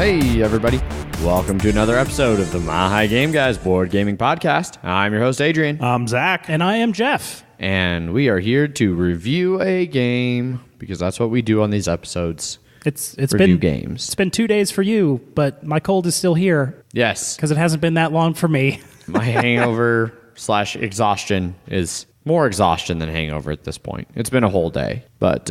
Hey, everybody. Welcome to another episode of the Mile Game Guys Board Gaming Podcast. I'm your host, Adrian. I'm Zach. And I am Jeff. And we are here to review a game, because that's what we do on these episodes. It's Review been games. It's been 2 days for you, but my cold is still here Yes. because it hasn't been that long for me. My hangover / exhaustion is more exhaustion than hangover at this point. It's been a whole day. But,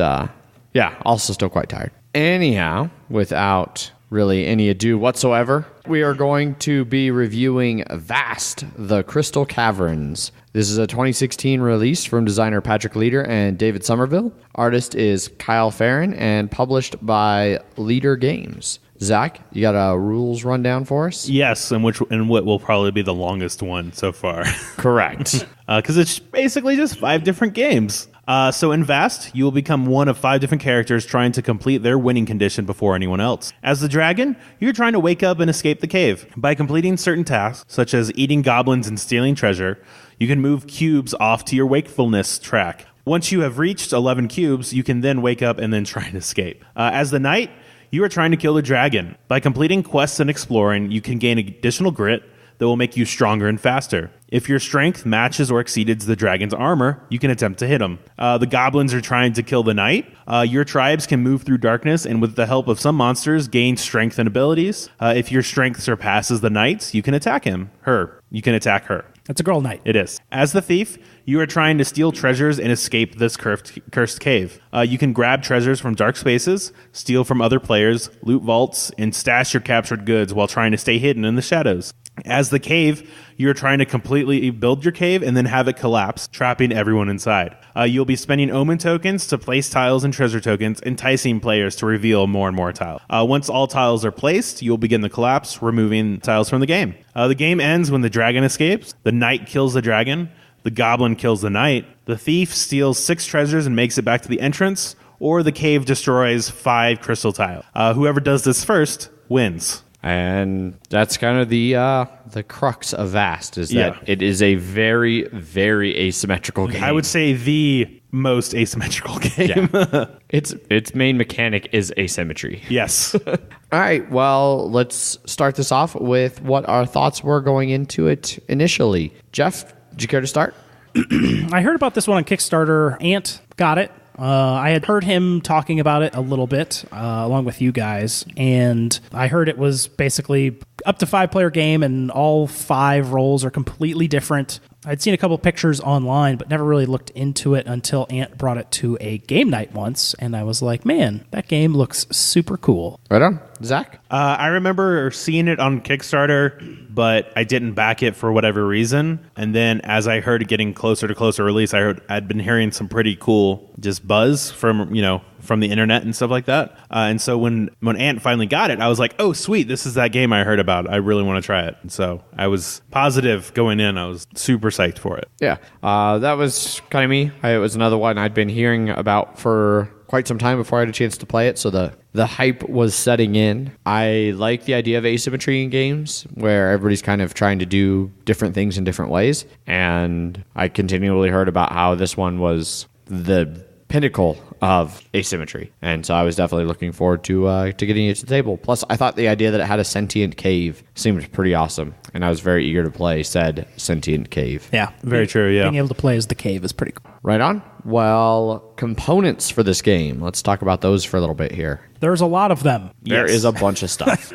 yeah, also still quite tired. Anyhow, without really any ado whatsoever, we are going to be reviewing Vast, the Crystal Caverns. This is a 2016 release from designer Patrick Leader and David Somerville. Artist is Kyle Farron and published by Leader Games. Zach, you got a rules rundown for us? Yes, and what will probably be the longest one so far. Correct. Because it's basically just 5 different games. So in Vast, you will become one of 5 different characters trying to complete their winning condition before anyone else. As the dragon, you're trying to wake up and escape the cave. By completing certain tasks, such as eating goblins and stealing treasure, you can move cubes off to your wakefulness track. Once you have reached 11 cubes, you can then wake up and then try and escape. As the knight, you are trying to kill the dragon. By completing quests and exploring, you can gain additional grit that will make you stronger and faster. If your strength matches or exceeds the dragon's armor, you can attempt to hit him. The goblins are trying to kill the knight. Your tribes can move through darkness and with the help of some monsters, gain strength and abilities. If your strength surpasses the knight's, you can attack her. You can attack her. That's a girl knight. It is. As the thief, you are trying to steal treasures and escape this cursed cave. You can grab treasures from dark spaces, steal from other players, loot vaults, and stash your captured goods while trying to stay hidden in the shadows. As the cave, you're trying to completely build your cave and then have it collapse, trapping everyone inside. You'll be spending omen tokens to place tiles and treasure tokens, enticing players to reveal more and more tiles. Once all tiles are placed, you'll begin the collapse, removing tiles from the game. The game ends when the dragon escapes, the knight kills the dragon, the goblin kills the knight, the thief steals 6 treasures and makes it back to the entrance, or the cave destroys 5 crystal tiles. Whoever does this first wins. And that's kind of the crux of Vast, is that it is a very, very asymmetrical game. I would say the most asymmetrical game. Yeah. Its main mechanic is asymmetry. Yes. All right, well, let's start this off with what our thoughts were going into it initially. Jeff, did you care to start? I heard about this one on Kickstarter. Ant got it. I had heard him talking about it a little bit, along with you guys, and I heard it was basically up to 5-player game, and all 5 roles are completely different. I'd seen a couple pictures online, but never really looked into it until Ant brought it to a game night once, and I was like, man, that game looks super cool. Right on. Zach? I remember seeing it on Kickstarter, but I didn't back it for whatever reason. And then as I heard it getting closer to closer release, I'd been hearing some pretty cool just buzz from the internet and stuff like that. And so when Ant finally got it, I was like, oh, sweet, this is that game I heard about. I really want to try it. And so I was positive going in. I was super psyched for it. Yeah, that was kind of me. It was another one I'd been hearing about for quite some time before I had a chance to play it, so the hype was setting in. I like the idea of asymmetry in games where everybody's kind of trying to do different things in different ways, and I continually heard about how this one was the pinnacle of asymmetry, and so I was definitely looking forward to getting it to the table. Plus, I thought the idea that it had a sentient cave seemed pretty awesome, and I was very eager to play said sentient cave. Yeah. Very true, yeah. Being able to play as the cave is pretty cool. Right on. Well, components for this game. Let's talk about those for a little bit here. There's a lot of them. There is a bunch of stuff.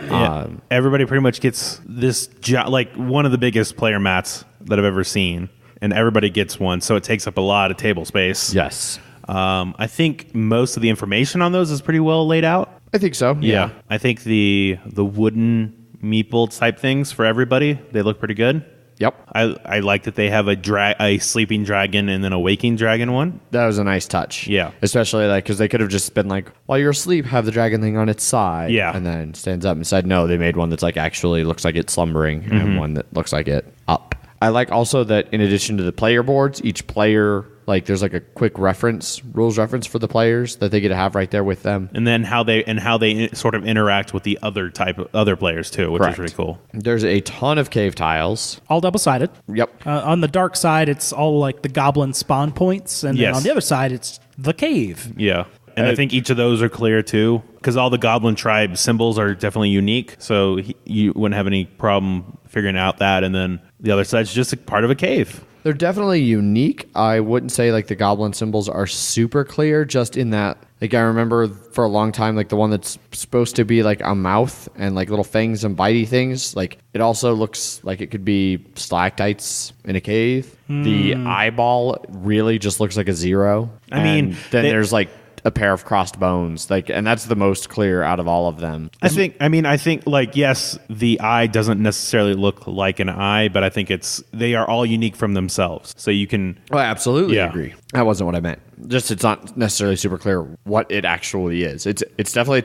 Everybody pretty much gets this, like one of the biggest player mats that I've ever seen, and everybody gets one, so it takes up a lot of table space. Yes. I think most of the information on those is pretty well laid out. I think so. Yeah. I think the wooden meeple type things for everybody, they look pretty good. Yep. I like that they have a sleeping dragon and then a waking dragon one. That was a nice touch. Yeah. Especially because they could have just been like, while you're asleep, have the dragon thing on its side. Yeah. And then stands up inside. No, they made one that's actually looks like it's slumbering and one that looks like it up. I like also that in addition to the player boards, each player, there's a quick rules reference for the players that they get to have right there with them. And then how they sort of interact with the other players too, which is really cool. There's a ton of cave tiles. All double-sided. Yep. On the dark side, it's all the goblin spawn points, and then on the other side, it's the cave. Yeah. And I think each of those are clear too, because all the Goblin tribe symbols are definitely unique. So you wouldn't have any problem figuring out that. And then the other side's just a part of a cave. They're definitely unique. I wouldn't say like the goblin symbols are super clear, just in that, like, I remember for a long time, like the one that's supposed to be like a mouth and like little fangs and bitey things, like it also looks like it could be stalactites in a cave. The eyeball really just looks like a zero. I mean, then there's like a pair of crossed bones, like, and that's the most clear out of all of them. I think like, yes, the eye doesn't necessarily look like an eye, but I think they are all unique from themselves. So you can. I absolutely Yeah. agree. That wasn't what I meant. Just it's not necessarily super clear what it actually is. It's definitely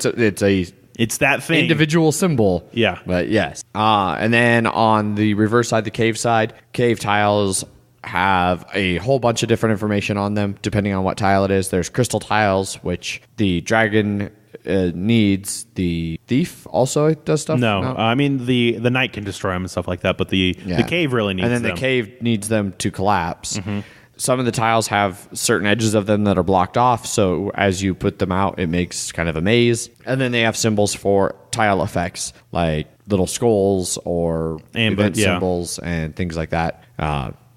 It's that thing. individual symbol. Yeah. But yes. And then on the reverse side, the cave side, cave tiles have a whole bunch of different information on them depending on what tile it is. There's crystal tiles, which the dragon needs. The thief also does stuff. No, I mean the knight can destroy them and stuff like that, but the cave really needs them. And then the cave needs them to collapse. Some of the tiles have certain edges of them that are blocked off, so as you put them out, it makes kind of a maze. And then they have symbols for tile effects, like little skulls or event symbols and things like that.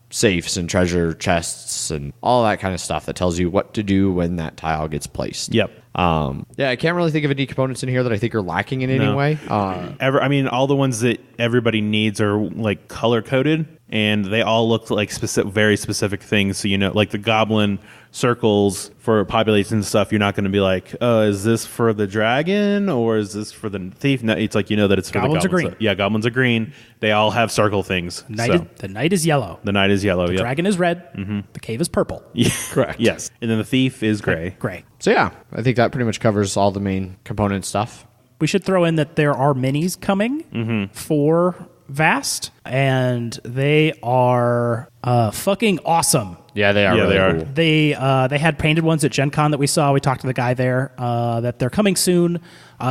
Safes and treasure chests and all that kind of stuff that tells you what to do when that tile gets placed. Yep. I can't really think of any components in here that I think are lacking in any way. All the ones that everybody needs are like color coded, and they all look like very specific things. So like the goblin circles for population and stuff, you're not going to be like, oh, is this for the dragon or is this for the thief? No, it's like that it's for Goblins the are green. So, yeah, goblins are green. They all have circle things. The knight is yellow. The knight is yellow. The dragon is red. The cave is purple. Yeah, Correct. Yes, and then the thief is gray. Gray. So yeah, I think that pretty much covers all the main component stuff. We should throw in that there are minis coming for Vast, and they are fucking awesome. Yeah, they are. Yeah, really they are. cool. They had painted ones at Gen Con that we saw. We talked to the guy there that they're coming soon.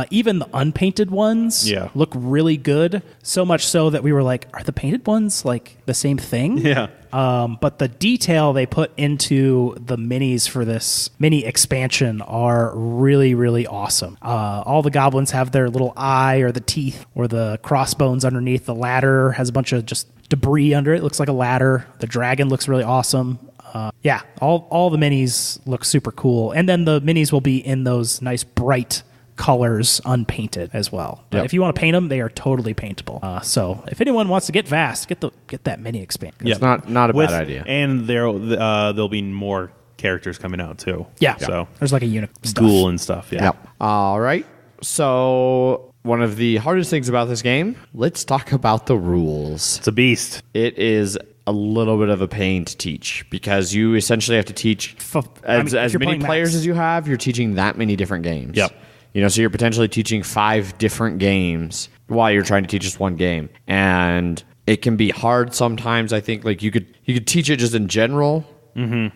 Even the unpainted ones look really good. So much so that we were like, are the painted ones like the same thing? Yeah. But the detail they put into the minis for this mini expansion are really, really awesome. All the goblins have their little eye or the teeth or the crossbones underneath. The ladder has a bunch of just debris under it. It looks like a ladder. The dragon looks really awesome. All the minis look super cool. And then the minis will be in those nice bright colors unpainted as well. But if you want to paint them, they are totally paintable. So if anyone wants to get Vast, get that mini expand. It's not a bad idea. And there'll be more characters coming out too. Yeah. So there's like a unit ghoul and stuff. Yeah. Yep. All right. So one of the hardest things about this game, let's talk about the rules. It's a beast. It is a little bit of a pain to teach because you essentially have to teach as many players as you have. You're teaching that many different games. Yep. So you're potentially teaching 5 different games while you're trying to teach just one game, and it can be hard sometimes. I think like you could teach it just in general,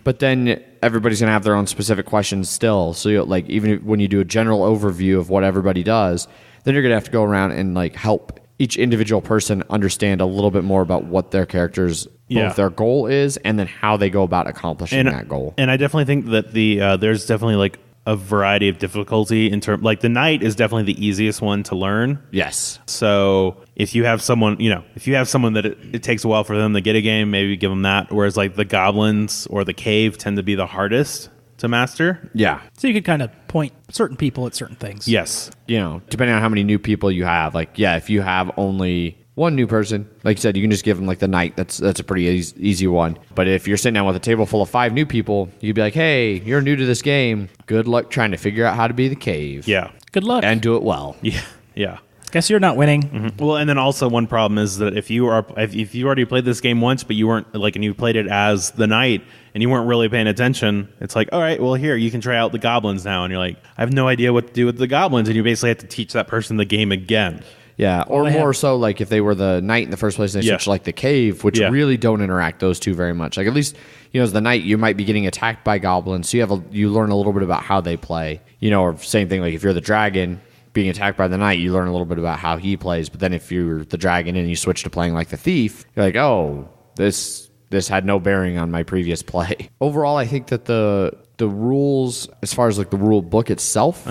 but then everybody's gonna have their own specific questions still. So like even when you do a general overview of what everybody does, then you're gonna have to go around and like help each individual person understand a little bit more about what their characters, both their goal is, and then how they go about accomplishing that goal. And I definitely think that there's definitely like a variety of difficulty in terms, like the knight is definitely the easiest one to learn. Yes. So if you have someone, that it takes a while for them to get a game, maybe give them that. Whereas like the goblins or the cave tend to be the hardest to master. Yeah. So you could kind of point certain people at certain things. Yes. Depending on how many new people you have, like, if you have only one new person, like you said, you can just give them like the knight. That's a pretty easy one. But if you're sitting down with a table full of 5 new people, you'd be like, hey, you're new to this game. Good luck trying to figure out how to be the cave. Yeah. Good luck. And do it well. Yeah. Yeah. Guess you're not winning. Mm-hmm. Well, and then also one problem is that if you already played this game once, but you weren't like, and you played it as the knight and you weren't really paying attention, it's like, all right, well, here you can try out the goblins now, and you're like, I have no idea what to do with the goblins, and you basically have to teach that person the game again. Yeah, or more so like if they were the knight in the first place and they switched like the cave, which really don't interact, those two very much. Like at least, as the knight, you might be getting attacked by goblins, so you learn a little bit about how they play. Or same thing, like if you're the dragon being attacked by the knight, you learn a little bit about how he plays. But then if you're the dragon and you switch to playing like the thief, you're like, oh, this had no bearing on my previous play. Overall, I think that the the rules, as far as like the rule book itself,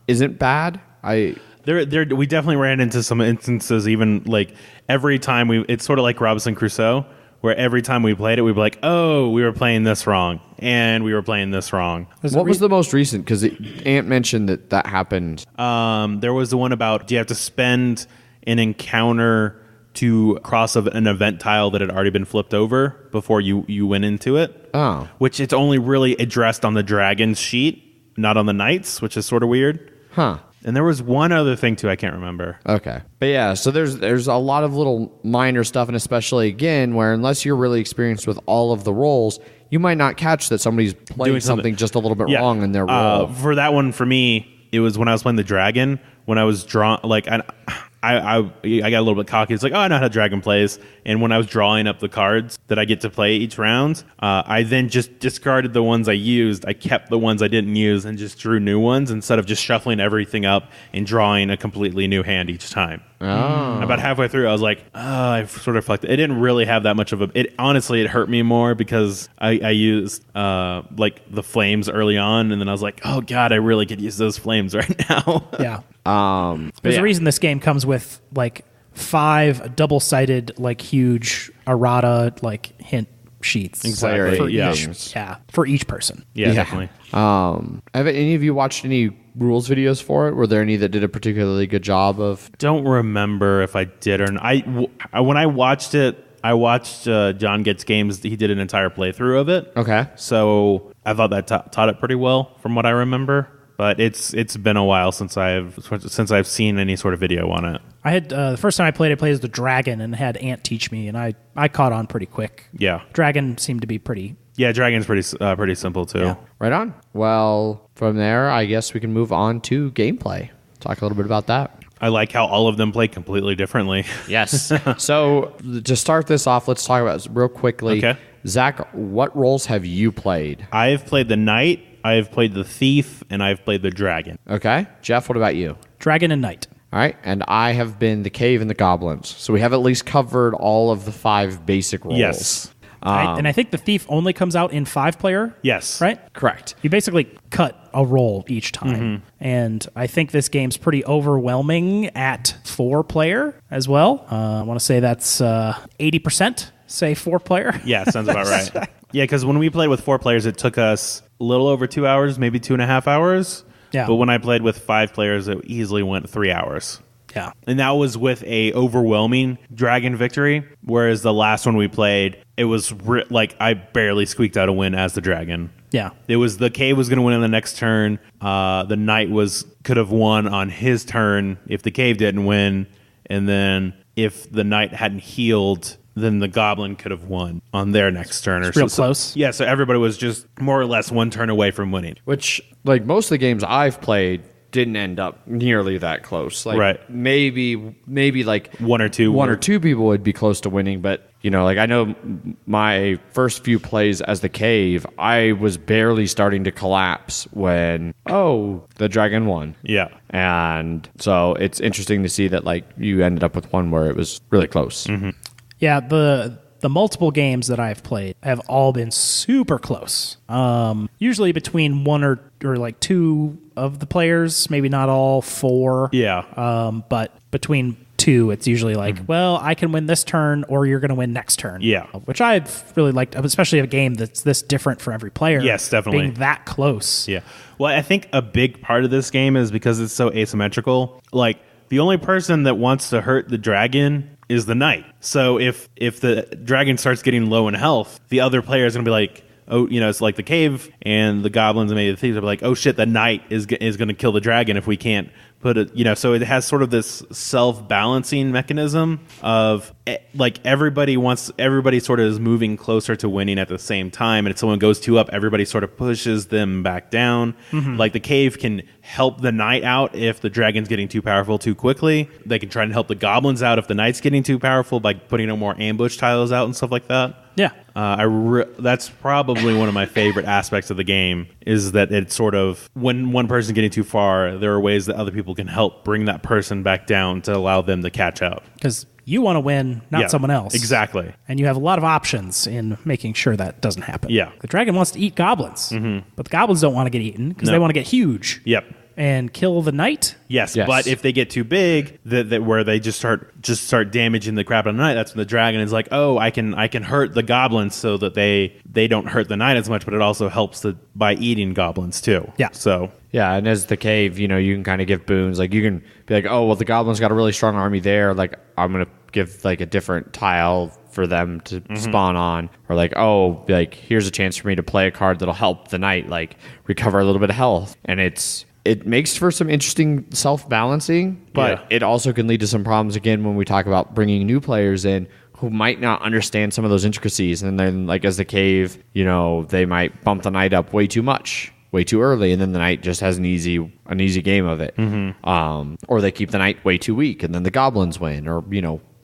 isn't bad. We definitely ran into some instances, even like every time it's sort of like Robinson Crusoe, where every time we played it, we'd be like, oh, we were playing this wrong, and we were playing this wrong. What was the most recent? Because Ant mentioned that happened. There was the one about, do you have to spend an encounter to cross an event tile that had already been flipped over before you went into it? Oh. Which it's only really addressed on the dragon's sheet, not on the knight's, which is sort of weird. Huh. And there was one other thing, too, I can't remember. Okay. But yeah, so there's a lot of little minor stuff, and especially, again, where unless you're really experienced with all of the roles, you might not catch that somebody's playing Doing something just a little bit wrong in their role. For that one, for me, it was when I was playing the dragon, when I was drawn, like, I got a little bit cocky. It's like, oh, I know how dragon plays. And when I was drawing up the cards that I get to play each round, I then just discarded the ones I used. I kept the ones I didn't use and just drew new ones instead of just shuffling everything up and drawing a completely new hand each time. Oh. About halfway through, I was like, oh, I sort of fucked it. It didn't really have that much of a... Honestly, it hurt me more because I used like the flames early on, and then I was like, oh, God, I really could use those flames right now. Yeah. There's a reason this game comes with like 5 double-sided, like huge errata, like hint sheets. Exactly. For each person. Yeah, definitely. Have any of you watched any rules videos for it? Were there any that did a particularly good job of? Don't remember if I did or not. When I watched it, I watched John Gets Games. He did an entire playthrough of it. Okay. So I thought that taught it pretty well from what I remember. But it's been a while since I've seen any sort of video on it. I had the first time I played as the dragon and had Ant teach me, and I caught on pretty quick. Yeah, dragon seemed to be pretty. Yeah, dragon's pretty simple too. Yeah. Right on. Well, from there, I guess we can move on to gameplay. Talk a little bit about that. I like how all of them play completely differently. Yes. So to start this off, let's talk about it real quickly. Okay. Zach, what roles have you played? I've played the knight, I've played the thief, and I've played the dragon. Okay. Jeff, what about you? Dragon and knight. All right. And I have been the cave and the goblins. So we have at least covered all of the 5 basic roles. Yes. And I think the thief only comes out in 5-player. Yes. Right? Correct. You basically cut a roll each time. And I think this game's pretty overwhelming at 4-player as well. I want to say that's 80%, say 4-player. Yeah, sounds about right. Yeah, because when we played with 4 players, it took us a little over 2 hours, maybe 2.5 hours. Yeah. But when I played with 5 players, it easily went 3 hours. Yeah. And that was with a overwhelming dragon victory, whereas the last one we played, it was like I barely squeaked out a win as the dragon. Yeah. It was the cave was going to win on the next turn. The knight could have won on his turn if the cave didn't win, and then if the knight hadn't healed, then the goblin could have won on their next turn. It's real close. Yeah, so everybody was just more or less one turn away from winning. Which, like most of the games I've played, didn't end up nearly that close. Like right. Maybe like one or two people would be close to winning, but like I know my first few plays as the cave, I was barely starting to collapse when the dragon won. Yeah. And so it's interesting to see that like you ended up with one where it was really close. Mm-hmm. Yeah, the multiple games that I've played have all been super close. Usually between one or like 2 of the players, maybe not all 4. Yeah. But between 2, it's usually like, well, I can win this turn or you're going to win next turn. Yeah. Which I've really liked, especially a game that's this different for every player. Yes, definitely. Being that close. Yeah. Well, I think a big part of this game is because it's so asymmetrical. Like, the only person that wants to hurt the dragon is the knight. So if the dragon starts getting low in health, the other player is going to be like, it's like the cave and the goblins and maybe the thieves are like, oh shit, the knight is going to kill the dragon if we can't put it, so it has sort of this self-balancing mechanism of like everybody sort of is moving closer to winning at the same time, and if someone goes 2 up, everybody sort of pushes them back down. Like the cave can help the knight out if the dragon's getting too powerful too quickly. They can try and help the goblins out if the knight's getting too powerful by putting more ambush tiles out and stuff like that. Yeah. That's probably one of my favorite aspects of the game is that it's sort of when one person's getting too far, there are ways that other people can help bring that person back down to allow them to catch up. Because You want to win, not someone else. Exactly. And you have a lot of options in making sure that doesn't happen. Yeah. The dragon wants to eat goblins, but the goblins don't want to get eaten because they want to get huge. Yep. And kill the knight. Yes, but if they get too big, where they just start damaging the crap out of the knight, that's when the dragon is like, oh, I can hurt the goblins so that they don't hurt the knight as much, but it also helps by eating goblins too. Yeah. So Yeah, and as the cave, you can kind of give boons. Like you can be like, oh, well, the goblins got a really strong army there. Like I'm gonna give like a different tile for them to spawn on, or like, oh, like here's a chance for me to play a card that'll help the knight like recover a little bit of health, and it makes for some interesting self-balancing, but it also can lead to some problems again when we talk about bringing new players in who might not understand some of those intricacies, and then like as the cave, they might bump the knight up way too much, way too early, and then the knight just has an easy game of it. Or they keep the knight way too weak, and then the goblins win, or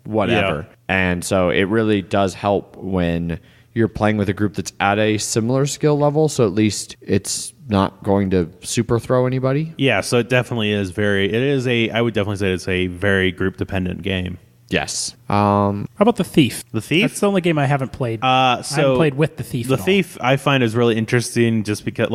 whatever. Yeah. And so it really does help when you're playing with a group that's at a similar skill level, so at least it's not going to super throw anybody. Yeah, so it definitely is I would definitely say it's a very group dependent game. Yes. How about the Thief? The Thief? That's the only game I haven't played. I haven't played with the Thief. The Thief I find is really interesting just because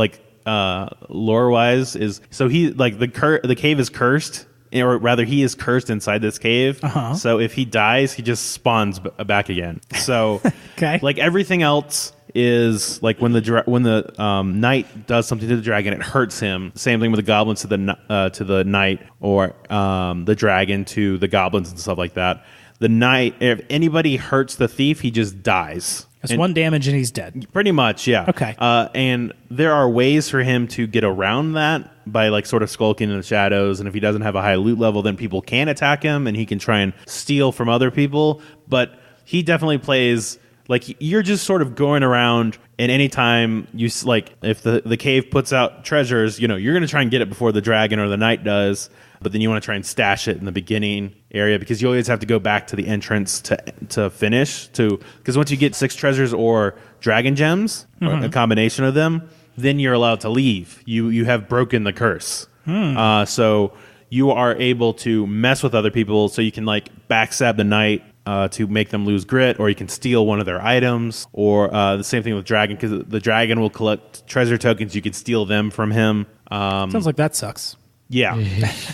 lore wise the cave is cursed. Or rather, he is cursed inside this cave. So if he dies, he just spawns back again. So, okay. Like everything else is like when the knight does something to the dragon, it hurts him. Same thing with the goblins to the knight, or the dragon to the goblins and stuff like that. The knight, if anybody hurts the thief, he just dies. It's one damage and he's dead. Pretty much, yeah. Okay. And there are ways for him to get around that by like sort of skulking in the shadows. And if he doesn't have a high loot level, then people can attack him and he can try and steal from other people. But he definitely plays like you're just sort of going around, and anytime you like, if the cave puts out treasures, you're going to try and get it before the dragon or the knight does. But then you want to try and stash it in the beginning area because you always have to go back to the entrance to finish. Because once you get 6 treasures or dragon gems, or a combination of them, then you're allowed to leave. You have broken the curse. So you are able to mess with other people. So you can like backstab the knight to make them lose grit, or you can steal one of their items, or the same thing with dragon, because the dragon will collect treasure tokens. You can steal them from him. Sounds like that sucks. Yeah,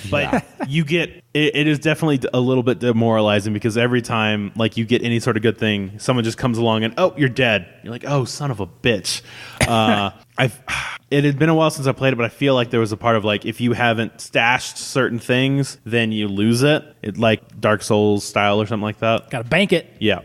but you get it is definitely a little bit demoralizing because every time like you get any sort of good thing, someone just comes along and you're dead. You're like, oh, son of a bitch. It had been a while since I played it, but I feel like there was a part of like if you haven't stashed certain things, then you lose it. It like Dark Souls style or something like that. Got to bank it. Yeah,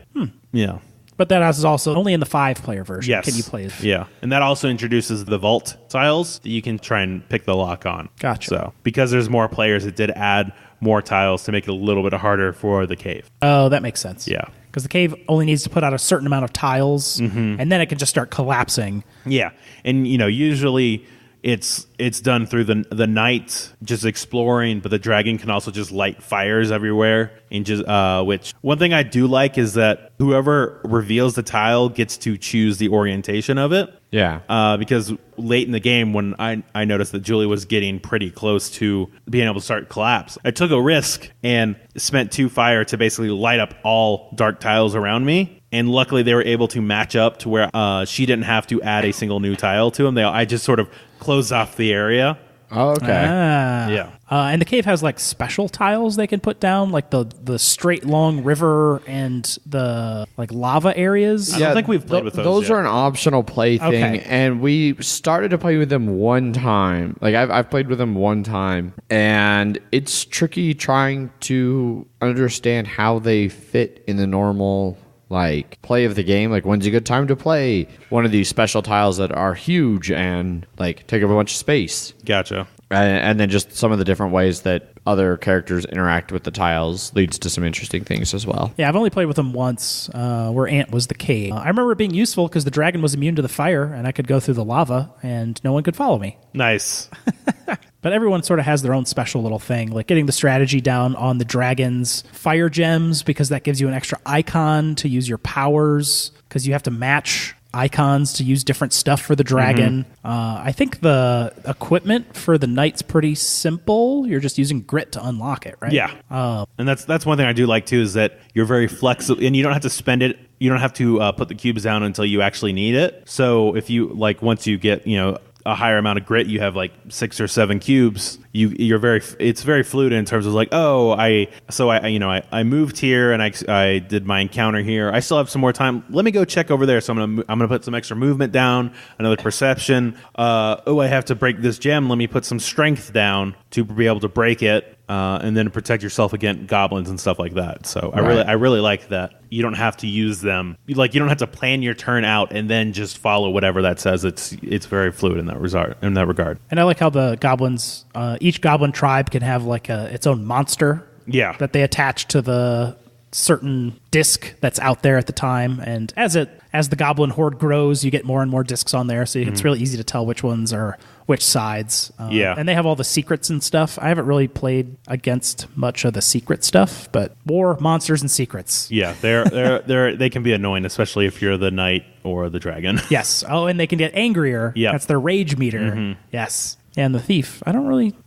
yeah. But that is also only in the 5-player version. Yes. Can you play it? Yeah. And that also introduces the vault tiles that you can try and pick the lock on. Gotcha. So because there's more players, it did add more tiles to make it a little bit harder for the cave. Oh, that makes sense. Yeah. Because the cave only needs to put out a certain amount of tiles, and then it can just start collapsing. Yeah. And, usually it's done through the knight just exploring, but the dragon can also just light fires everywhere. And just which one thing I do like is that whoever reveals the tile gets to choose the orientation of it. Yeah. Because late in the game, when I noticed that Julie was getting pretty close to being able to start collapse, I took a risk and spent 2 fire to basically light up all dark tiles around me. And luckily, they were able to match up to where she didn't have to add a single new tile to them. I just sort of closed off the area. Oh, okay. Yeah. And the cave has like special tiles they can put down, like the straight long river and the like lava areas. I don't think we've played with those. Those yet. are an optional play thing, Okay. and we started to play with them one time. Like I've played with them one time, and it's tricky trying to understand how they fit in the normal like play of the game. Like when's a good time to play one of these special tiles that are huge and like take up a bunch of space. Gotcha. And then just some of the different ways that other characters interact with the tiles leads to some interesting things as well. Yeah, I've only played with them once, where Ant was the cave. I remember it being useful because the dragon was immune to the fire, and I could go through the lava, and no one could follow me. Nice. But everyone sort of has their own special little thing, like getting the strategy down on the dragon's fire gems, because that gives you an extra icon to use your powers, because you have to match icons to use different stuff for the dragon. I think the equipment for the knight's pretty simple. You're just using grit to unlock it, right? Yeah. And that's one thing I do like too, is that you're very flexible and you don't have to spend it. You don't have to put the cubes down until you actually need it. So if you once you get, a higher amount of grit, you have like 6 or 7 cubes. It's very fluid in terms of like, I moved here and I did my encounter here. I still have some more time. Let me go check over there. So I'm gonna put some extra movement down, another perception. I have to break this gem. Let me put some strength down to be able to break it. And then protect yourself against goblins and stuff like that. So I really like that. You don't have to use them. You don't have to plan your turn out and then just follow whatever that says. It's very fluid in that regard. And I like how the goblins, each goblin tribe can have like its own monster. Yeah. That they attach to the certain disc that's out there at the time. And as the goblin horde grows, you get more and more discs on there. So it's really easy to tell which ones are which sides. And they have all the secrets and stuff. I haven't really played against much of the secret stuff, but war, monsters, and secrets. Yeah, they can be annoying, especially if you're the knight or the dragon. Yes. Oh, and they can get angrier. Yeah. That's their rage meter. Yes. And the thief.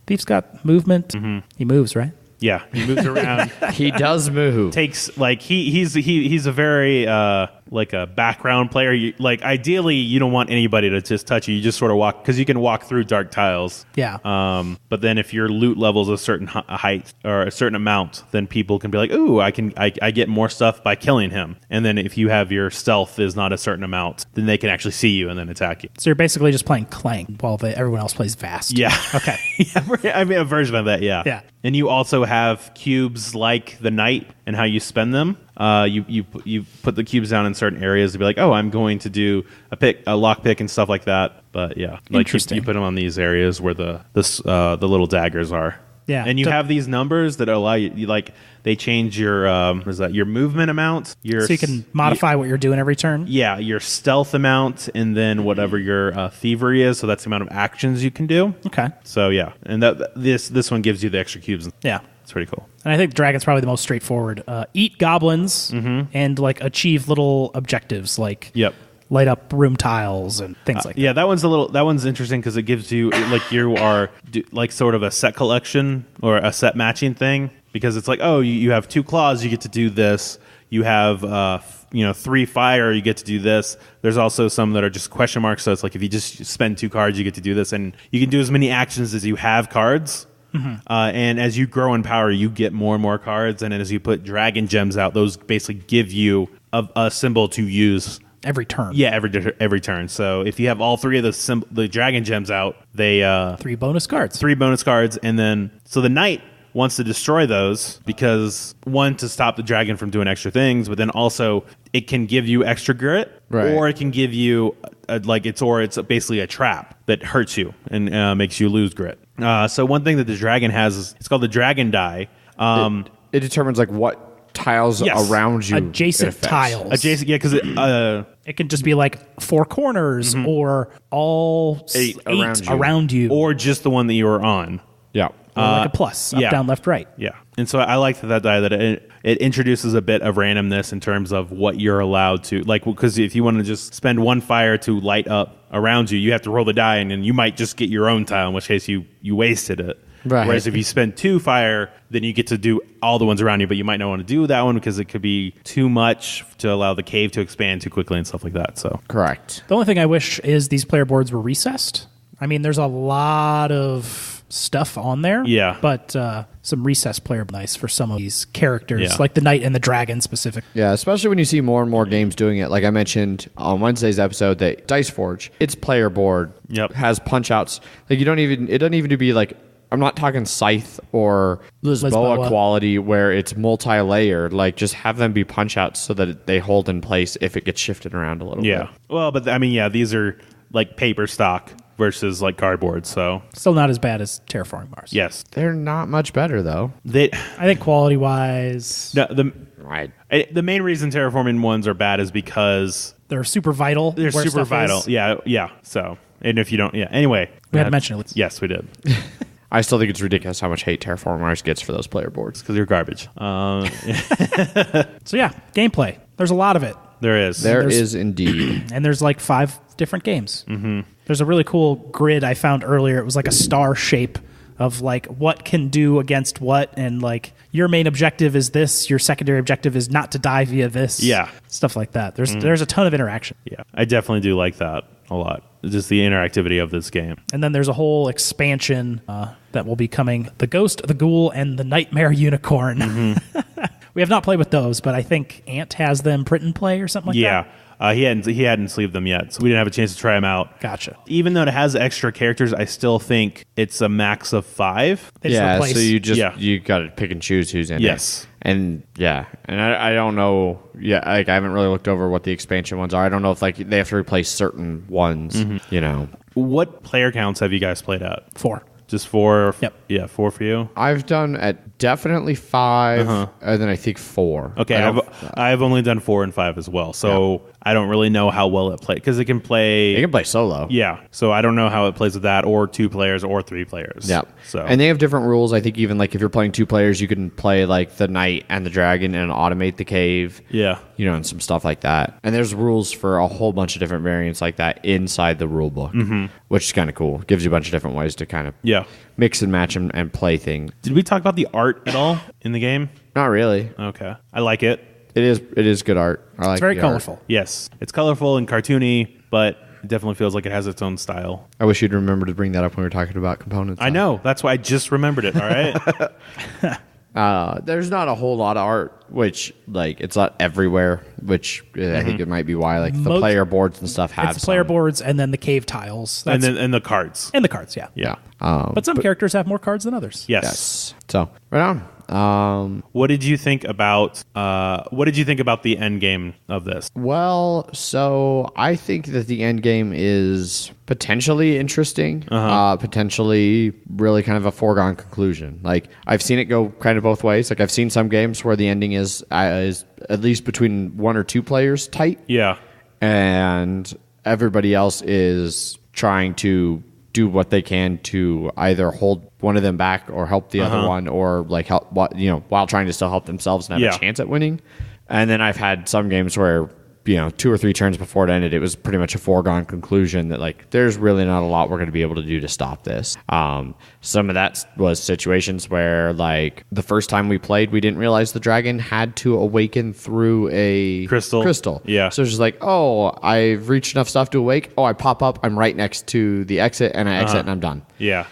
Thief's got movement. He moves, right? Yeah, he moves around. He does move. Takes he's a very like a background player. Ideally, you don't want anybody to just touch you. You just sort of walk, because you can walk through dark tiles. Yeah. But then if your loot level's a certain height or a certain amount, then people can be like, "Ooh, I get more stuff by killing him." And then if you have your stealth is not a certain amount, then they can actually see you and then attack you. So you're basically just playing Clank while everyone else plays Vast. Yeah. Okay. Yeah, I mean a version of that. Yeah. Yeah. And you also have cubes like the knight and how you spend them. You put the cubes down in certain areas to be like, I'm going to do a lock pick and stuff like that. But yeah, interesting. You put them on these areas where the little daggers are. Yeah, and you have these numbers that allow you they change your your movement amount. So you can modify what you're doing every turn. Yeah, your stealth amount, and then whatever your thievery is. So that's the amount of actions you can do. Okay. So yeah, and this one gives you the extra cubes. Yeah. It's pretty cool. And I think Dragon's probably the most straightforward. Eat goblins and achieve little objectives light up room tiles and things like that. Yeah, that one's interesting because it gives you you are sort of a set collection or a set matching thing, because it's you have 2 claws, you get to do this. You have 3 fire, you get to do this. There's also some that are just question marks, so it's if you just spend 2 cards, you get to do this, and you can do as many actions as you have cards. And as you grow in power, you get more and more cards, and as you put dragon gems out, those basically give you a symbol to use every turn. Yeah, every turn. So if you have all 3 of the dragon gems out, they 3 bonus cards. 3 bonus cards, and then so the knight wants to destroy those because, one, to stop the dragon from doing extra things, but then also it can give you extra grit, or it can give you it's basically a trap that hurts you and makes you lose grit. So one thing that the dragon has is it's called the dragon die. It determines what tiles around you. Adjacent tiles. Adjacent, yeah, because it can just be 4 corners or all 8 around you. Or just the one that you were on. Yeah. Or a plus, up, down, left, right. Yeah. And so I liked that die, that it introduces a bit of randomness in terms of what you're allowed to, because if you want to just spend 1 fire to light up around you, you have to roll the die, and then you might just get your own tile, in which case you wasted it. Right. Whereas if you spend 2 fire, then you get to do all the ones around you, but you might not want to do that one because it could be too much to allow the cave to expand too quickly and stuff like that. So correct. The only thing I wish is these player boards were recessed. I mean, there's a lot of stuff on there. Yeah. But some recessed player nice for some of these characters, like the knight and the dragon specific. Yeah, especially when you see more and more games doing it. Like I mentioned on Wednesday's episode, that Dice Forge, its player board has punch outs. It doesn't even need to be I'm not talking Scythe or Lisboa quality where it's multi-layered. Just have them be punch outs so that they hold in place if it gets shifted around a little bit. Yeah. Well, but I mean, these are paper stock versus cardboard, so still not as bad as Terraforming Mars. Yes, they're not much better though. I think quality wise, the main reason Terraforming ones are bad is because they're super vital. They're super vital. Yeah. So, and if you don't, anyway, we had to mention it. Yes, we did. I still think it's ridiculous how much hate Terraforming Mars gets for those player boards because you're garbage. So yeah, gameplay. There's a lot of it. There is. There is indeed. And there's like 5 different games. Mm-hmm. There's a really cool grid I found earlier. It was like a star shape of like what can do against what, and like your main objective is this, your secondary objective is not to die via this. Yeah. Stuff like that. There's a ton of interaction. Yeah, I definitely do like that a lot. Just the interactivity of this game. And then there's a whole expansion that will be coming. The Ghost, the Ghoul, and the Nightmare Unicorn. Mm-hmm. We have not played with those, but I think Ant has them print and play or something like that. He hadn't sleeved them yet, so we didn't have a chance to try them out. Gotcha. Even though it has extra characters, I still think it's a max of 5. They just replace. So you got to pick and choose who's in it. Yes. And I don't know. Yeah, like I haven't really looked over what the expansion ones are. I don't know if like they have to replace certain ones. Mm-hmm. What player counts have you guys played at? 4. Just 4? Yep. Yeah, 4 for you? I've done at definitely 5, and then I think 4. Okay, I've only done 4 and 5 as well, so I don't really know how well it plays, because it can play... It can play solo. Yeah, so I don't know how it plays with that, or 2 players, or 3 players. Yeah. So. And they have different rules. I think even like if you're playing 2 players, you can play like the knight and the dragon and automate the cave. Yeah. And some stuff like that. And there's rules for a whole bunch of different variants like that inside the rule book, which is kind of cool. Gives you a bunch of different ways to kind of mix and match and play things. Did we talk about the art at all in the game? Not really. Okay. I like it. It is good art. I like It's very the colorful. art. Yes. It's colorful and cartoony, but it definitely feels like it has its own style. I wish you'd remember to bring that up when we were talking about components. I know. That's why I just remembered it, all right? There's not a whole lot of art, which like it's not everywhere, which I think it might be why like the player boards and stuff have It's player some. boards and then the cave tiles. and the cards. And the cards, yeah. Yeah. But some characters have more cards than others. Yes. So right on. What did you think about the end game of this? Well, so I think that the end game is potentially interesting, potentially really kind of a foregone conclusion. Like I've seen it go kind of both ways. Like I've seen some games where the ending is at least between 1 or 2 players tight. Yeah. And everybody else is trying to do what they can to either hold one of them back or help the other one, or like help while trying to still help themselves and have a chance at winning. And then I've had some games where 2 or 3 turns before it ended, it was pretty much a foregone conclusion that like there's really not a lot we're going to be able to do to stop this. Some of that was situations where like the first time we played, we didn't realize the dragon had to awaken through a crystal. Yeah. So it's just like, oh, I've reached enough stuff to awake. Oh, I pop up, I'm right next to the exit, and I exit and I'm done. Yeah.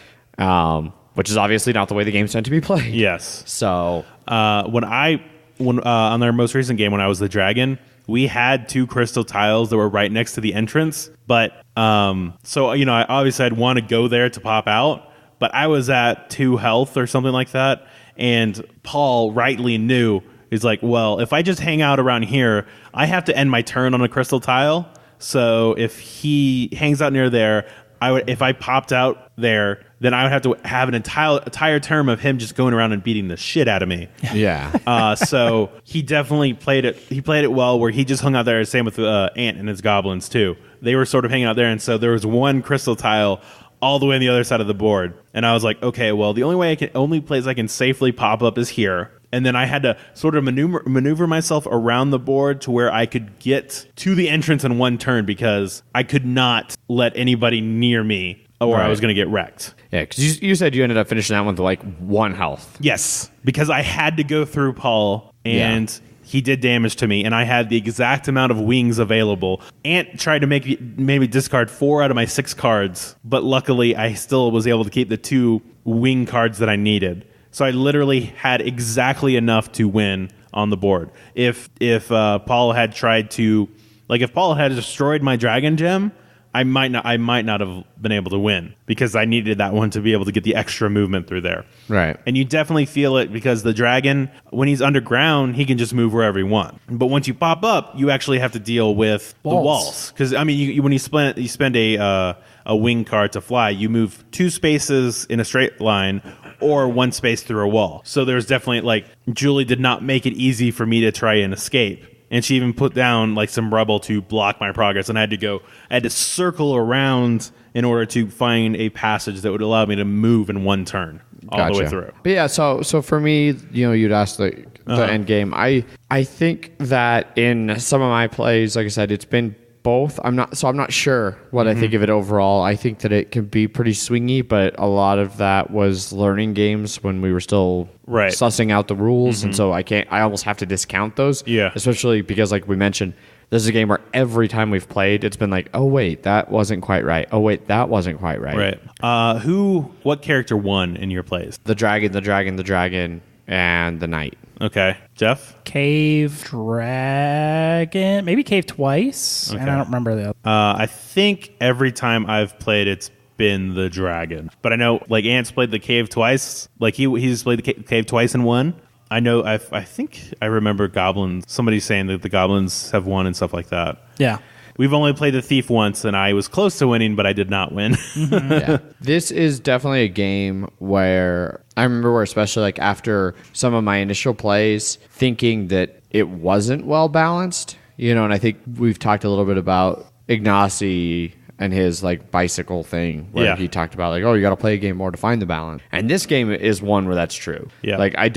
Which is obviously not the way the game's meant to be played. Yes. So when on our most recent game, when I was the dragon, we had 2 crystal tiles that were right next to the entrance. But so I obviously I'd want to go there to pop out, but I was at 2 health or something like that, and Paul rightly knew, he's like, well, if I just hang out around here, I have to end my turn on a crystal tile. So if he hangs out near there, if I popped out there, then I would have to have an entire term of him just going around and beating the shit out of me. yeah. So he definitely played it. He played it well, where he just hung out there. Same with Ant and his goblins too. They were sort of hanging out there, and so there was 1 crystal tile all the way on the other side of the board. And I was like, okay, well, the only place I can safely pop up is here. And then I had to sort of maneuver myself around the board to where I could get to the entrance in 1 turn, because I could not let anybody near me or I was going to get wrecked. Yeah, because you said you ended up finishing that one with like 1 health. Yes, because I had to go through Paul, and he did damage to me, and I had the exact amount of wings available. Ant tried to make me discard 4 out of my 6 cards, but luckily I still was able to keep the 2 wing cards that I needed. So I literally had exactly enough to win on the board. If Paul had tried to, like, if Paul had destroyed my dragon gem, I might not have been able to win, because I needed that one to be able to get the extra movement through there. Right. And you definitely feel it, because the dragon, when he's underground, he can just move wherever he wants. But once you pop up, you actually have to deal with the walls. Because I mean, when you spend a wing card to fly, you move 2 spaces in a straight line, or 1 space through a wall. So there's definitely, like, Julie did not make it easy for me to try and escape. And she even put down like some rubble to block my progress, and I had to circle around in order to find a passage that would allow me to move in 1 turn. all the way through. But yeah, so for me, you'd ask the end game. I think that in some of my plays, like I said, it's been both. I'm not sure what I think of it overall. I think that it can be pretty swingy, but a lot of that was learning games when we were still sussing out the rules, and so I almost have to discount those. Yeah. Especially because, like we mentioned, this is a game where every time we've played, it's been like, oh wait, that wasn't quite right. Oh wait, that wasn't quite right. Right. What character won in your plays? The dragon, and the knight. Okay. Jeff? Cave dragon, maybe cave twice, and I don't remember the other. I think every time I've played, it's been the dragon. But I know, like, Ant's played the cave twice. Like, he's played the cave twice and won. I know, I think I remember goblins. Somebody saying that the goblins have won and stuff like that. Yeah. We've only played the thief once, and I was close to winning, but I did not win. Yeah. This is definitely a game where I remember where, especially like after some of my initial plays, thinking that it wasn't well balanced, and I think we've talked a little bit about Ignacy and his like bicycle thing where he talked about like, oh, you got to play a game more to find the balance. And this game is one where that's true. Yeah. Like I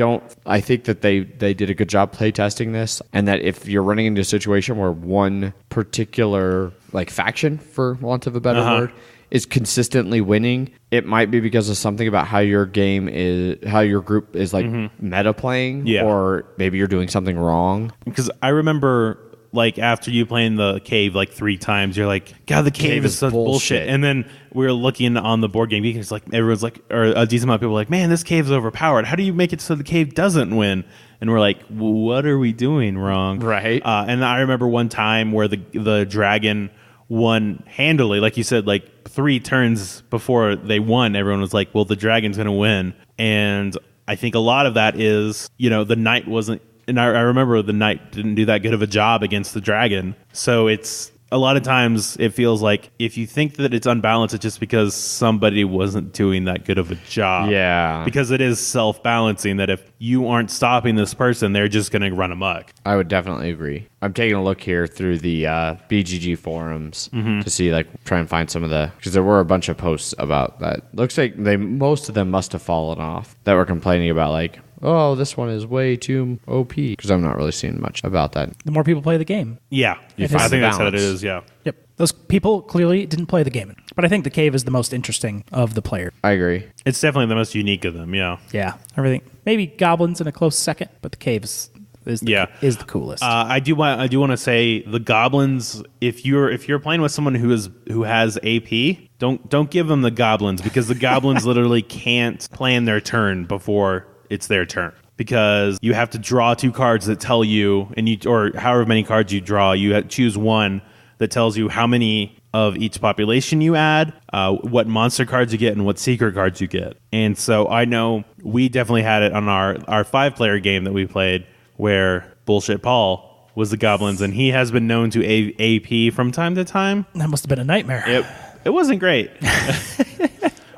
think that they did a good job play testing this, and that if you're running into a situation where one particular like faction, for want of a better word, is consistently winning, it might be because of something about how your group is like meta playing, or maybe you're doing something wrong. Because I remember, like, after you playing the cave like 3 times, you're like, God, the cave is such bullshit. And then we were looking on the board game because like everyone's like, or a decent amount of people were like, man, this cave's overpowered. How do you make it so the cave doesn't win? And we're like, what are we doing wrong? Right. And I remember one time where the dragon won handily, like you said, like 3 turns before they won. Everyone was like, well, the dragon's going to win. And I think a lot of that is, the knight wasn't. And I remember the knight didn't do that good of a job against the dragon. So it's a lot of times it feels like if you think that it's unbalanced, it's just because somebody wasn't doing that good of a job. Yeah. Because it is self-balancing that if you aren't stopping this person, they're just going to run amok. I would definitely agree. I'm taking a look here through the BGG forums to see, like, try and find some of because there were a bunch of posts about that. Looks like most of them must have fallen off that were complaining about, like, oh, this one is way too OP. Because I'm not really seeing much about that. The more people play the game. Yeah. I think that's what it is, yeah. Yep. Those people clearly didn't play the game. But I think the cave is the most interesting of the players. I agree. It's definitely the most unique of them, yeah. Yeah. Everything. Maybe goblins in a close second, but the cave is the coolest. I do want to say the goblins. If you're playing with someone who has AP, don't give them the goblins, because the goblins literally can't plan their turn before it's their turn, because you have to draw 2 cards that tell you, or however many cards you draw, you choose one that tells you how many of each population you add, what monster cards you get, and what secret cards you get. And so I know we definitely had it on our 5-player game that we played, where Bullshit Paul was the goblins, and he has been known to AP from time to time. That must have been a nightmare. It wasn't great.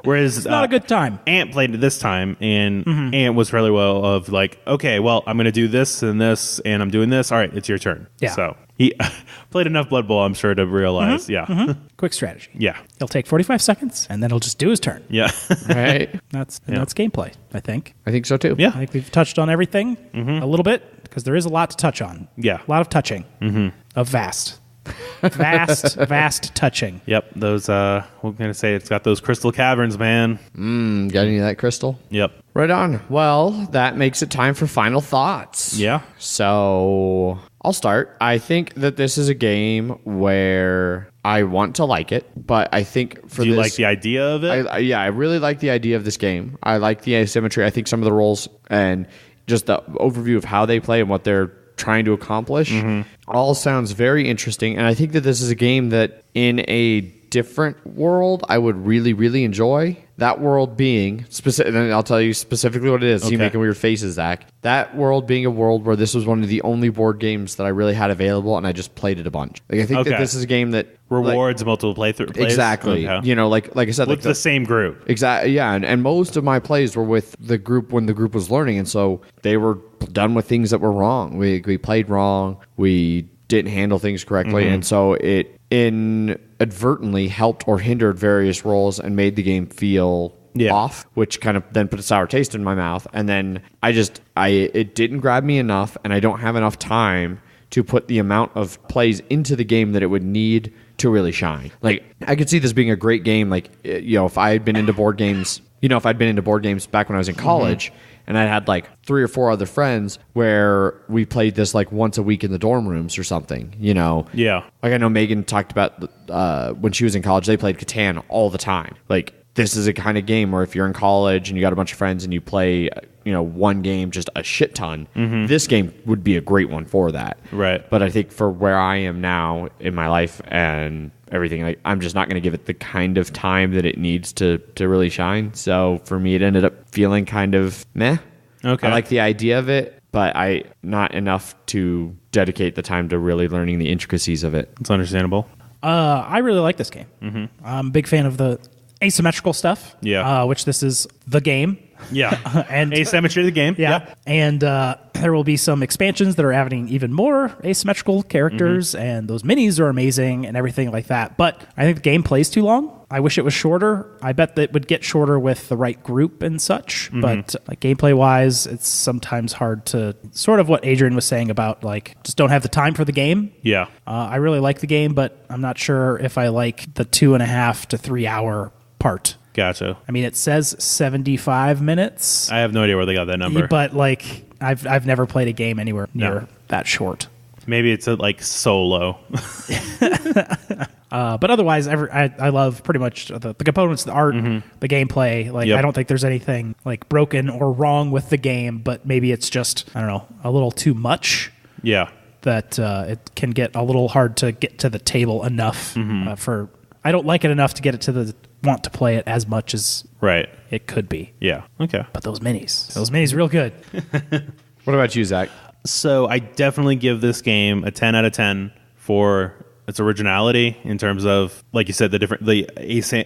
Whereas it's not a good time. Ant played it this time, and Ant was fairly well of like, okay, well, I'm going to do this and this, and I'm doing this. All right, it's your turn. Yeah. So he played enough Blood Bowl, I'm sure, to realize, Quick strategy. Yeah. He'll take 45 seconds, and then he'll just do his turn. Yeah. Right. That's gameplay, I think. I think so, too. Yeah. I think we've touched on everything a little bit, because there is a lot to touch on. Yeah. A lot of touching. Of vast touching. Yep. Those, what I'm going to say, it's got those crystal caverns, man. Got any of that crystal? Yep. Right on. Well, that makes it time for final thoughts. Yeah. So I'll start. I think that this is a game where I want to like it, but I think Do you like the idea of it? I really like the idea of this game. I like the asymmetry. I think some of the roles and just the overview of how they play and what they're trying to accomplish all sounds very interesting. And I think that this is a game that in a different world I would really, really enjoy. That world being specific, and I'll tell you specifically what it is. Okay. You making weird faces, Zach. That world being a world where this was one of the only board games that I really had available, and I just played it a bunch. Like, I think that this is a game that rewards multiple playthrough. Exactly. Okay. Like I said, with the same group. Exactly. Yeah, and most of my plays were with the group when the group was learning, and so they were done with things that were wrong. We played wrong. We didn't handle things correctly, and so it inadvertently helped or hindered various roles and made the game feel off, which kind of then put a sour taste in my mouth. And then it didn't grab me enough, and I don't have enough time to put the amount of plays into the game that it would need to really shine. Like, I could see this being a great game. Like, if I had been into board games, back when I was in college, and I had like 3 or 4 other friends where we played this like once a week in the dorm rooms or something, Yeah. Like, I know Megan talked about when she was in college, they played Catan all the time. Like, this is a kind of game where if you're in college and you got a bunch of friends and you play, one game just a shit ton, this game would be a great one for that. Right. But I think for where I am now in my life and everything, like, I'm just not going to give it the kind of time that it needs to really shine. So for me, it ended up feeling kind of meh. Okay. I like the idea of it, but not enough to dedicate the time to really learning the intricacies of it. It's understandable. I really like this game. I'm a big fan of the asymmetrical stuff. Yeah. Which this is the game. Yeah. And asymmetry of the game. Yeah. And there will be some expansions that are adding even more asymmetrical characters, and those minis are amazing and everything like that. But I think the game plays too long. I wish it was shorter. I bet that it would get shorter with the right group and such. But like, gameplay-wise, it's sometimes hard to, sort of what Adrian was saying about, like, just don't have the time for the game. Yeah. I really like the game, but I'm not sure if I like the 2.5 to 3 hour part. Gotcha. I mean, it says 75 minutes. I have no idea where they got that number. But like, I've never played a game anywhere near that short. Maybe it's like solo. But otherwise, I love pretty much the components, the art, the gameplay. Like, I don't think there's anything like broken or wrong with the game, but maybe it's just, I don't know, a little too much. Yeah. That it can get a little hard to get to the table enough for. I don't like it enough to get it to the want to play it as much as it could be. Yeah. Okay. But those minis real good. What about you, Zach? So I definitely give this game a 10 out of 10 for its originality in terms of, like you said, the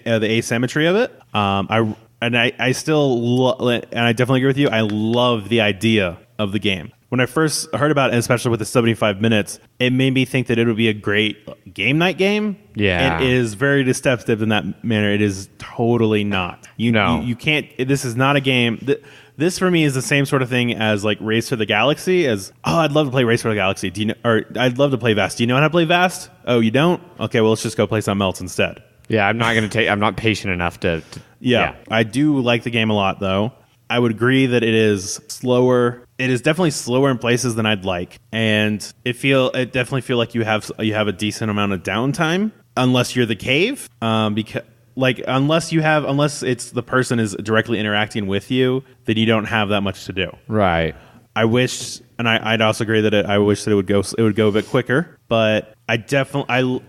asymmetry of it. I definitely agree with you. I love the idea of the game. When I first heard about it, especially with the 75 minutes, it made me think that it would be a great game night game. Yeah. It is very deceptive in that manner. It is totally not. You can't. This is not a game. This for me is the same sort of thing as like Race for the Galaxy. I'd love to play Race for the Galaxy. I'd love to play Vast. Do you know how to play Vast? Oh, you don't? Okay, well, let's just go play something else instead. Yeah, I'm not patient enough to yeah. I do like the game a lot, though. I would agree that it is slower. It is definitely slower in places than I'd like, and it definitely feel like you have a decent amount of downtime, unless you're the cave, because unless it's the person is directly interacting with you, then you don't have that much to do. Right. I wish, and I'd also agree that I wish that it would go a bit quicker, but I definitely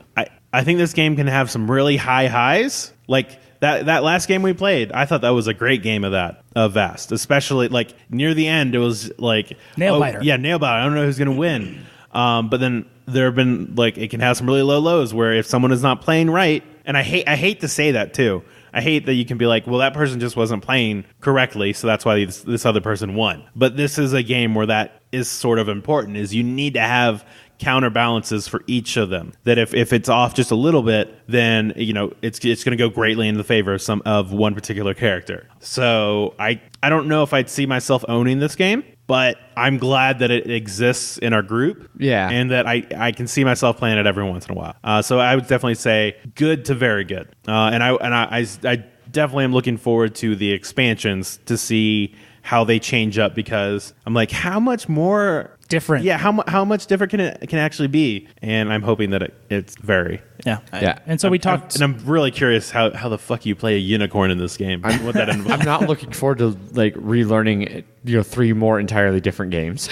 I think this game can have some really high highs, like. That last game we played, I thought that was a great game of Vast. Especially like near the end, it was like Nail-biter. Yeah, nail-biter. I don't know who's gonna win. But then there have been like it can have some really low lows where if someone is not playing right, and I hate to say that too. I hate that you can be like, well, that person just wasn't playing correctly, so that's why this other person won. But this is a game where that is sort of important. Is you need to have counterbalances for each of them. That if it's off just a little bit, then it's going to go greatly in the favor of one particular character. So I don't know if I'd see myself owning this game, but I'm glad that it exists in our group. Yeah, and that I can see myself playing it every once in a while. So I would definitely say good to very good. And I definitely am looking forward to the expansions to see how they change up, because I'm like, how much more different? Yeah, how much different can it actually be? And I'm hoping that it's very. Yeah. Yeah. And so we talked, and I'm really curious how the fuck you play a unicorn in this game. What that involves. I'm not looking forward to like relearning 3 more entirely different games.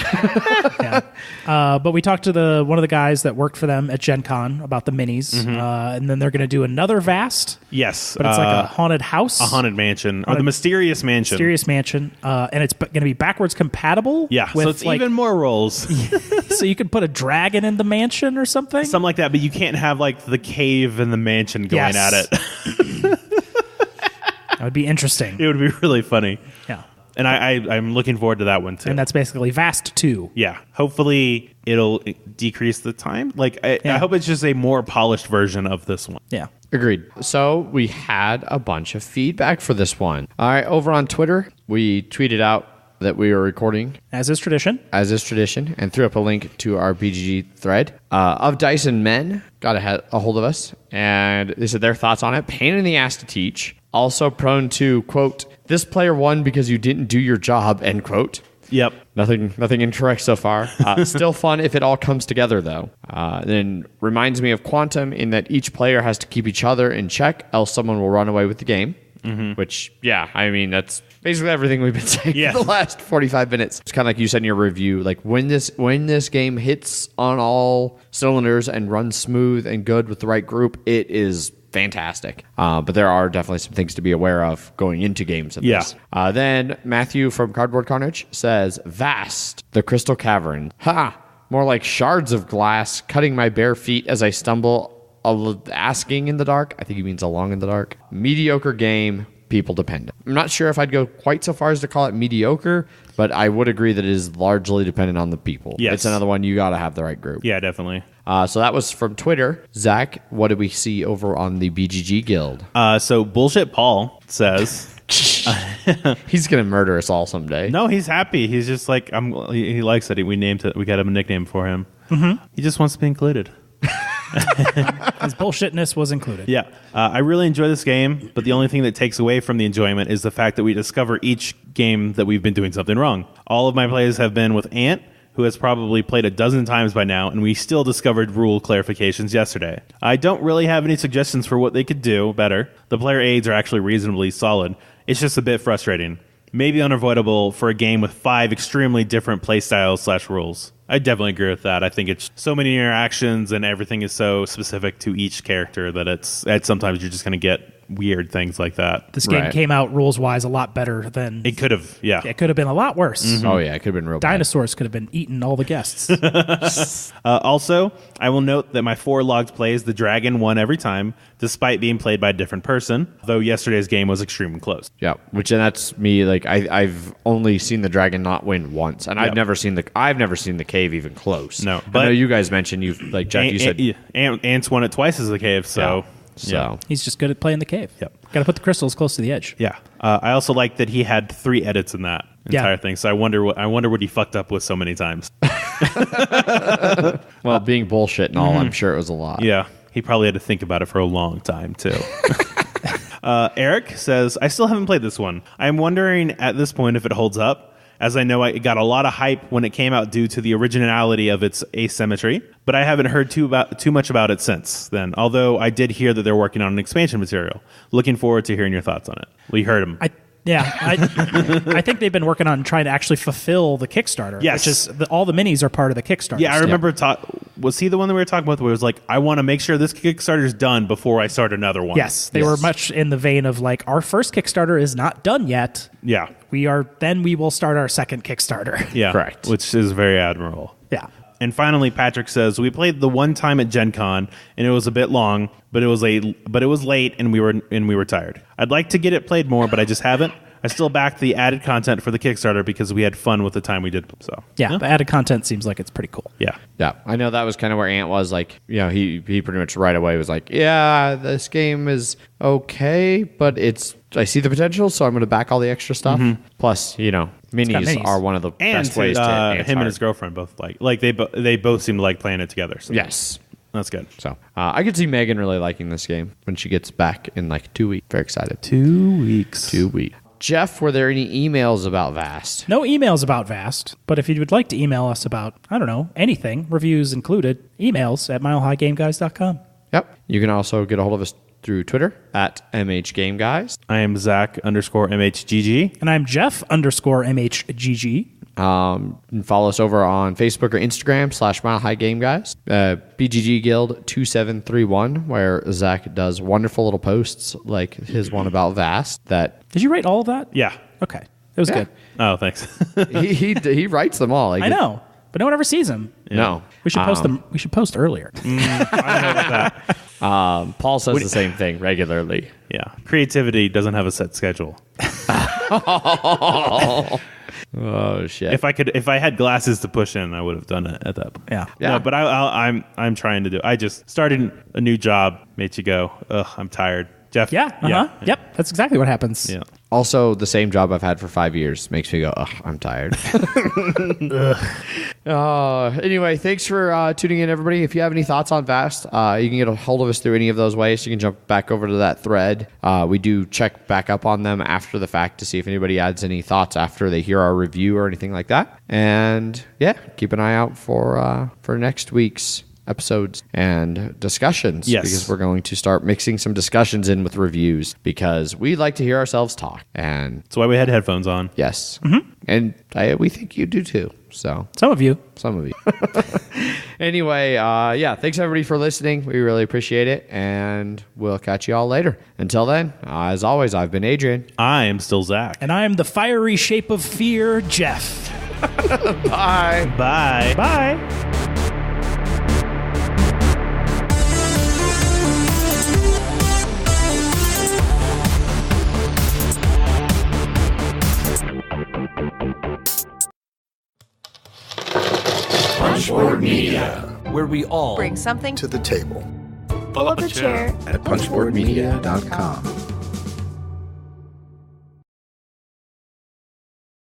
Yeah. But we talked to one of the guys that worked for them at Gen Con about the minis, and then they're going to do another Vast. Yes, but it's like a haunted house, a haunted mansion, or the mysterious mansion. And it's going to be backwards compatible. Yeah, so it's even more rolls. So you could put a dragon in the mansion or something like that, but you can't have like the cave and the mansion going at it. That would be interesting. It would be really funny. Yeah. And I'm looking forward to that one too. And that's basically Vast 2. Yeah. Hopefully it'll decrease the time. Like I hope it's just a more polished version of this one. Yeah. Agreed. So we had a bunch of feedback for this one. All right, over on Twitter, we tweeted out that we were recording As is tradition, and threw up a link to our BGG thread. Of Dyson Men got a hold of us, and they said their thoughts on it. Pain in the ass to teach. Also prone to, quote, this player won because you didn't do your job, end quote. Yep. Nothing incorrect so far. Still fun if it all comes together, though. Then reminds me of Quantum in that each player has to keep each other in check, else someone will run away with the game. Mm-hmm. Which, yeah, I mean, that's basically everything we've been saying for the last 45 minutes. It's kind of like you said in your review, like when this game hits on all cylinders and runs smooth and good with the right group, it is fantastic. But there are definitely some things to be aware of going into games of this. Then Matthew from Cardboard Carnage says, Vast, the Crystal Cavern. Ha! More like shards of glass cutting my bare feet as I stumble, asking in the dark. I think he means along in the dark. Mediocre game, people dependent. I'm not sure if I'd go quite so far as to call it mediocre, but I would agree that it is largely dependent on the people. Yes. It's another one you got to have the right group. Yeah, definitely. So that was from Twitter. Zach, what did we see over on the BGG Guild? So Bullshit Paul says... He's going to murder us all someday. No, he's happy. He's just like, he likes it. We named it. We got him a nickname for him. Mm-hmm. He just wants to be included. His bullshitness was included. Yeah. I really enjoy this game, but the only thing that takes away from the enjoyment is the fact that we discover each game that we've been doing something wrong. All of my plays have been with Ant, who has probably played a dozen times by now, and we still discovered rule clarifications yesterday. I don't really have any suggestions for what they could do better. The player aids are actually reasonably solid. It's just a bit frustrating. Maybe unavoidable for a game with 5 extremely different playstyles / rules. I definitely agree with that. I think it's so many interactions and everything is so specific to each character that sometimes you're just going to get weird things like that. This game came out rules-wise a lot better than... It could have, yeah. It could have been a lot worse. Mm-hmm. Oh, yeah, it could have been real Dinosaurs could have been eating all the guests. Also, I will note that my 4 logged plays, the dragon won every time, despite being played by a different person, though yesterday's game was extremely close. Yeah, which that's me. Like I've only seen the dragon not win once, and I've never seen the cave even close. No, but I know you guys mentioned Jack. You said Ants won it twice as the cave, so. Yeah. So he's just good at playing the cave. Yep. Got to put the crystals close to the edge. Yeah. I also like that he had 3 edits in that entire thing. So I wonder what he fucked up with so many times. Well, being bullshit and all, I'm sure it was a lot. Yeah. He probably had to think about it for a long time too. Eric says, I still haven't played this one. I'm wondering at this point if it holds up, as I know it got a lot of hype when it came out due to the originality of its asymmetry, but I haven't heard too much about it since then, although I did hear that they're working on an expansion material. Looking forward to hearing your thoughts on it. We heard him. I think they've been working on trying to actually fulfill the Kickstarter. Yes. Which is all the minis are part of the Kickstarter. Yeah, I remember. Was he the one that we were talking about where it was like, I want to make sure this Kickstarter's done before I start another one? Yes, they were much in the vein of like, our first Kickstarter is not done yet. Yeah. We will start our second Kickstarter. Yeah. Correct. Which is very admirable. Yeah. And finally, Patrick says, we played the one time at Gen Con, and it was a bit long, but it was late, and we were tired. I'd like to get it played more, but I just haven't. I still backed the added content for the Kickstarter because we had fun with the time we did. So the added content seems like it's pretty cool. Yeah. Yeah, I know that was kind of where Ant was like, he pretty much right away was like, yeah, this game is okay, but I see the potential, so I'm going to back all the extra stuff. Mm-hmm. Plus, minis are one of the best ways to him and his girlfriend both like they both seem to like playing it together. So. Yes. That's good. So I could see Megan really liking this game when she gets back in like 2 weeks. Very excited. 2 weeks. 2 weeks. Jeff, were there any emails about Vast? No emails about Vast, but if you would like to email us about, I don't know, anything, reviews included, emails at milehighgameguys.com. Yep. You can also get a hold of us through Twitter at MHGameGuys. I am Zach_MHGG. And I'm Jeff_MHGG. And follow us over on Facebook or Instagram /MileHighGameGuys. BGG Guild 2731, where Zach does wonderful little posts like his one about Vast. Did you write all of that? Yeah. Okay. It was good. Oh, thanks. he writes them all. I know, but no one ever sees them. No. We should post them. We should post earlier. I don't know about that. Paul says the same thing regularly. Yeah. Creativity doesn't have a set schedule. Oh shit! If I had glasses to push in, I would have done it at that point. Yeah. No, but I'm trying to do. I just started a new job. Made you go. Ugh, I'm tired. Jeff. Yeah. Yep. That's exactly what happens. Yeah. Also, the same job I've had for 5 years makes me go, ugh, I'm tired. Anyway, thanks for tuning in, everybody. If you have any thoughts on Vast, you can get a hold of us through any of those ways. You can jump back over to that thread. We do check back up on them after the fact to see if anybody adds any thoughts after they hear our review or anything like that. And yeah, keep an eye out for next week's episodes and discussions. Yes. Because we're going to start mixing some discussions in with reviews because we like to hear ourselves talk. And That's why we had headphones on. yes. And we think you do too. So Some of you. some of you. Anyway, yeah, thanks everybody for listening. We really appreciate it. And we'll catch you all later. Until then, as always, I've been Adrian. I am still Zach. And I am the fiery shape of fear, Jeff. Bye. Bye. Bye. Punchboard Media, where we all Bring something to the table. pull up a chair At punchboardmedia.com.